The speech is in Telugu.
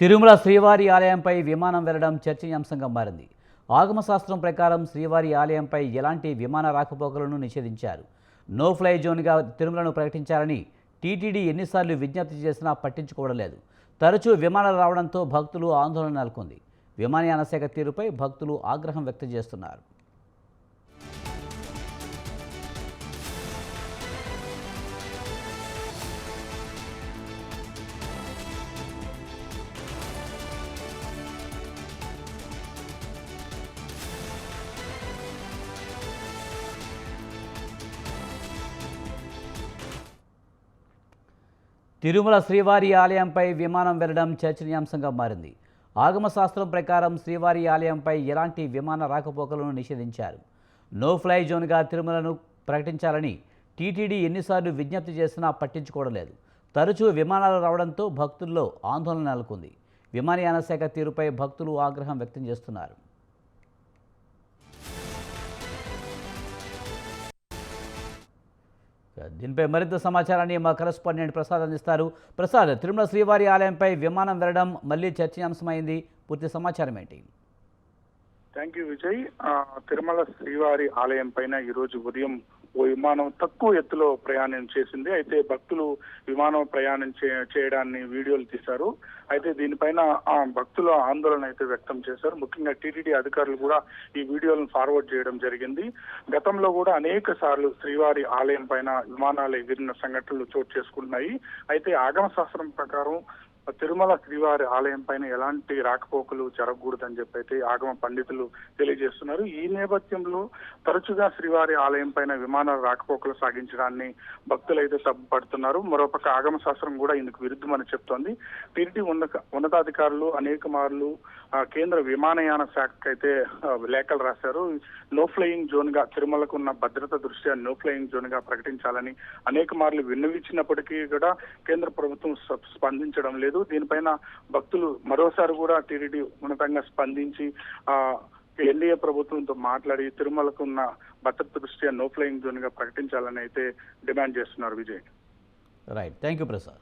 తిరుమల శ్రీవారి ఆలయంపై విమానం వెళ్లడం చర్చనీయాంశంగా మారింది. ఆగమశాస్త్రం ప్రకారం శ్రీవారి ఆలయంపై ఎలాంటి విమాన రాకపోకలను నిషేధించారు. నో ఫ్లై జోన్గా తిరుమలను ప్రకటించాలని టీటీడీ ఎన్నిసార్లు విజ్ఞప్తి చేసినా పట్టించుకోవడం లేదు. తరచూ విమానాలు రావడంతో భక్తులు ఆందోళన నెలకొంది. విమానయాన శాఖ తీరుపై భక్తులు ఆగ్రహం వ్యక్తం చేస్తున్నారు. తిరుమల శ్రీవారి ఆలయంపై విమానం వెళ్లడం చర్చనీయాంశంగా మారింది. ఆగమశాస్త్రం ప్రకారం శ్రీవారి ఆలయంపై ఎలాంటి విమాన రాకపోకలను నిషేధించారు. నో ఫ్లై జోన్గా తిరుమలను ప్రకటించాలని టీటీడీ ఎన్నిసార్లు విజ్ఞప్తి చేసినా పట్టించుకోవడం లేదు. తరచూ విమానాలు రావడంతో భక్తుల్లో ఆందోళన నెలకొంది. విమానయాన శాఖ తీరుపై భక్తులు ఆగ్రహం వ్యక్తం చేస్తున్నారు. దీనిపై మరింత సమాచారాన్ని మా కరెస్పాండెంట్ ప్రసాద్ అందిస్తారు. ప్రసాద్, తిరుమల శ్రీవారి ఆలయంపై విమానం వెళ్లడం మళ్లీ చర్చనీయాంశమైంది. పూర్తి సమాచారం ఏంటి? Thank you Vijay. తిరుమల శ్రీవారి ఆలయం పైన ఈ రోజు ఉదయం ఓ విమానం తక్కువ ఎత్తులో ప్రయాణం చేసింది. అయితే భక్తులు విమానం ప్రయాణం చేయడాన్ని వీడియోలు తీశారు. అయితే దీనిపైన భక్తులు ఆందోళన అయితే వ్యక్తం చేశారు. ముఖ్యంగా టీటీడీ అధికారులు కూడా ఈ వీడియోలను ఫార్వర్డ్ చేయడం జరిగింది. గతంలో కూడా అనేక సార్లు శ్రీవారి ఆలయం పైన విమానాలు ఎగిరిన సంఘటనలు చోటు చేసుకుంటున్నాయి. అయితే ఆగమ శాస్త్రం ప్రకారం తిరుమల శ్రీవారి ఆలయం పైన ఎలాంటి రాకపోకలు జరగకూడదని చెప్పి అయితే ఆగమ పండితులు తెలియజేస్తున్నారు. ఈ నేపథ్యంలో తరచుగా శ్రీవారి ఆలయం పైన విమానాల రాకపోకలు సాగించడాన్ని భక్తులు అయితే తప్పుపడుతున్నారు. మరోపక్క ఆగమ శాస్త్రం కూడా ఇందుకు విరుద్ధమని చెప్తోంది. టీటీడీ ఉన్నతాధికారులు అనేక మార్లు కేంద్ర విమానయాన శాఖకు అయితే లేఖలు రాశారు. నో ఫ్లయింగ్ జోన్ గా తిరుమలకు ఉన్న భద్రత దృష్ట్యా నో ఫ్లయింగ్ జోన్ గా ప్రకటించాలని అనేక మార్లు విన్నవించినప్పటికీ కూడా కేంద్ర ప్రభుత్వం స్పందించడం లేదు. దీనిపైన భక్తులు మరోసారి కూడా టీటీడీ ఉన్నతంగా స్పందించి ఎన్డీఏ ప్రభుత్వంతో మాట్లాడి తిరుమలకు ఉన్న భద్రత దృష్ట్యా నో ఫ్లయింగ్ జోన్ గా ప్రకటించాలని అయితే డిమాండ్ చేస్తున్నారు. Vijay. Right, thank you Prasad.